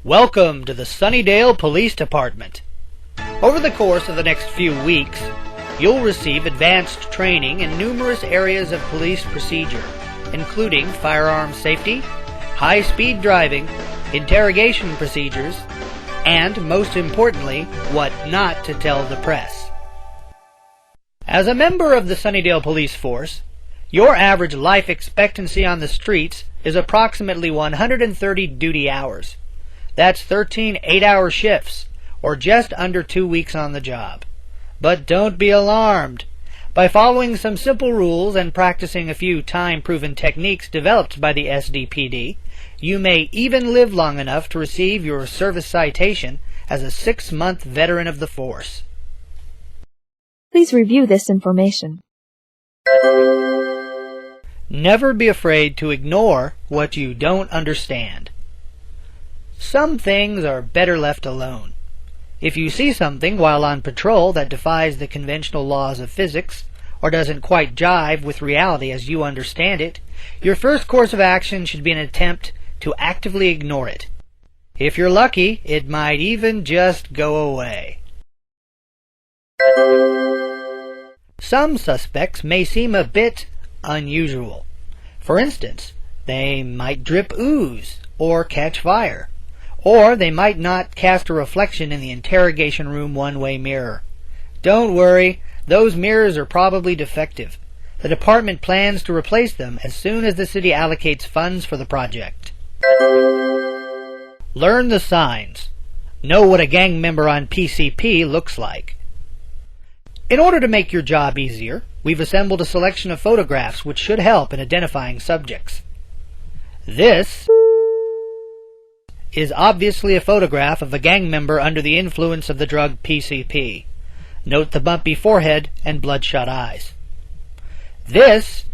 Welcome to the Sunnydale Police Department. Over the course of the next few weeks, you'll receive advanced training in numerous areas of police procedure, including firearm safety, high-speed driving, interrogation procedures, and, most importantly, what not to tell the press. As a member of the Sunnydale Police Force, your average life expectancy on the streets is approximately 130 duty hours. That's 13 8-hour shifts, or just under 2 weeks on the job. But don't be alarmed. By following some simple rules and practicing a few time-proven techniques developed by the SDPD, you may even live long enough to receive your service citation as a 6-month veteran of the force. Please review this information. Never be afraid to ignore what you don't understand. Some things are better left alone. If you see something while on patrol that defies the conventional laws of physics, or doesn't quite jive with reality as you understand it, your first course of action should be an attempt to actively ignore it. If you're lucky, it might even just go away. Some suspects may seem a bit unusual. For instance, they might drip ooze or catch fire. Or they might not cast a reflection in the interrogation room one-way mirror. Don't worry, those mirrors are probably defective. The department plans to replace them as soon as the city allocates funds for the project. Learn the signs. Know what a gang member on PCP looks like. In order to make your job easier, we've assembled a selection of photographs which should help in identifying subjects. This is obviously a photograph of a gang member under the influence of the drug PCP. Note the bumpy forehead and bloodshot eyes. This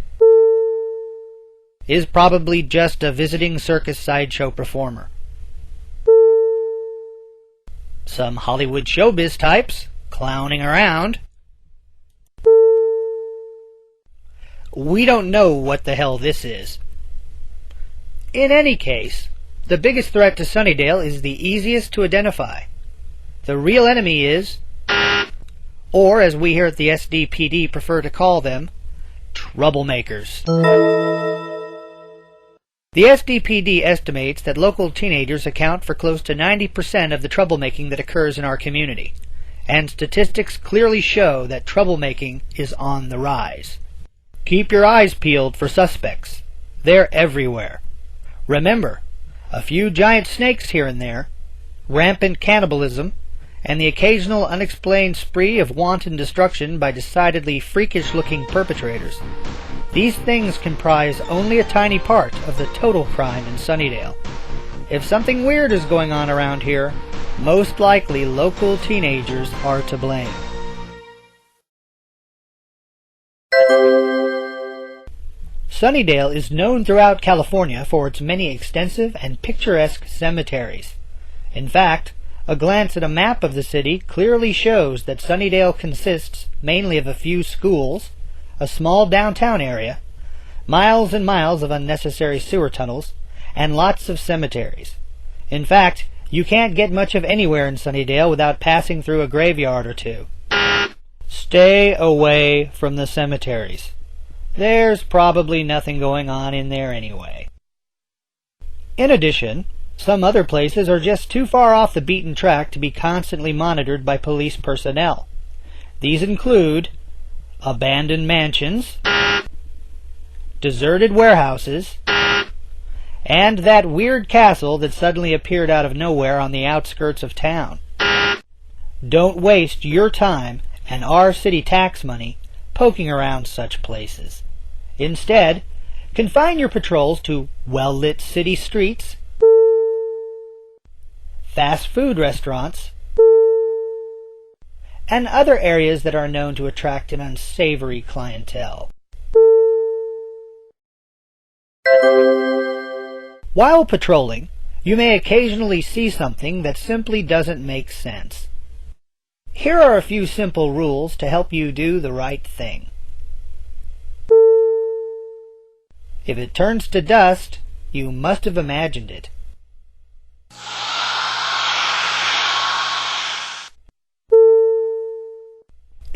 is probably just a visiting circus sideshow performer. Some Hollywood showbiz types clowning around. We don't know what the hell this is. In any case, the biggest threat to Sunnydale is the easiest to identify. The real enemy is, or as we here at the SDPD prefer to call them, troublemakers. The SDPD estimates that local teenagers account for close to 90% of the troublemaking that occurs in our community, and statistics clearly show that troublemaking is on the rise. Keep your eyes peeled for suspects. They're everywhere. Remember, a few giant snakes here and there, rampant cannibalism, and the occasional unexplained spree of wanton destruction by decidedly freakish-looking perpetrators. These things comprise only a tiny part of the total crime in Sunnydale. If something weird is going on around here, most likely local teenagers are to blame. Sunnydale is known throughout California for its many extensive and picturesque cemeteries. In fact, a glance at a map of the city clearly shows that Sunnydale consists mainly of a few schools, a small downtown area, miles and miles of unnecessary sewer tunnels, and lots of cemeteries. In fact, you can't get much of anywhere in Sunnydale without passing through a graveyard or two. Stay away from the cemeteries. There's probably nothing going on in there anyway. In addition, some other places are just too far off the beaten track to be constantly monitored by police personnel. These include abandoned mansions, deserted warehouses, and that weird castle that suddenly appeared out of nowhere on the outskirts of town. Don't waste your time and our city tax money poking around such places. Instead, confine your patrols to well-lit city streets, fast food restaurants, and other areas that are known to attract an unsavory clientele. While patrolling, you may occasionally see something that simply doesn't make sense. Here are a few simple rules to help you do the right thing. If it turns to dust, you must have imagined it.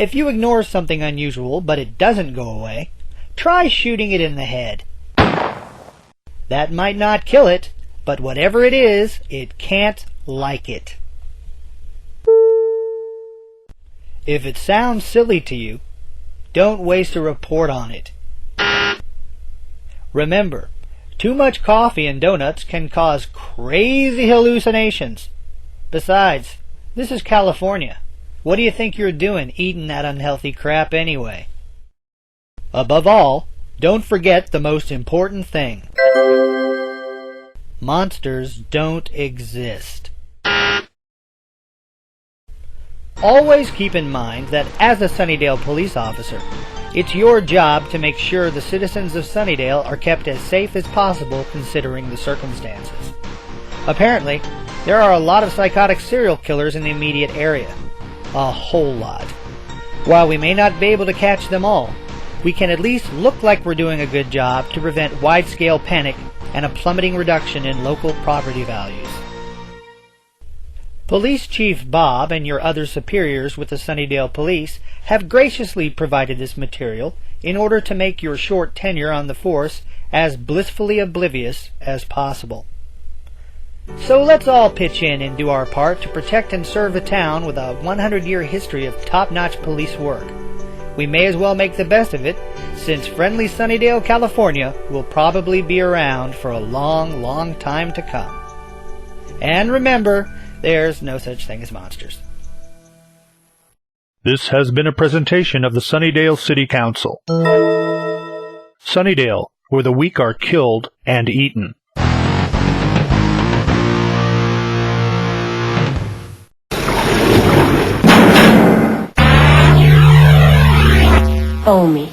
If you ignore something unusual but it doesn't go away, try shooting it in the head. That might not kill it, but whatever it is, it can't like it. If it sounds silly to you, don't waste a report on it. Remember, too much coffee and donuts can cause crazy hallucinations. Besides, this is California. What do you think you're doing eating that unhealthy crap anyway? Above all, don't forget the most important thing. Monsters don't exist. Always keep in mind that as a Sunnydale police officer, it's your job to make sure the citizens of Sunnydale are kept as safe as possible considering the circumstances. Apparently, there are a lot of psychotic serial killers in the immediate area. A whole lot. While we may not be able to catch them all, we can at least look like we're doing a good job to prevent wide-scale panic and a plummeting reduction in local property values. Police Chief Bob and your other superiors with the Sunnydale Police have graciously provided this material in order to make your short tenure on the force as blissfully oblivious as possible. So let's all pitch in and do our part to protect and serve a town with a 100-year history of top-notch police work. We may as well make the best of it, since friendly Sunnydale, California will probably be around for a long, long time to come. And remember, there's no such thing as monsters. This has been a presentation of the Sunnydale City Council. Sunnydale, where the weak are killed and eaten. Omi.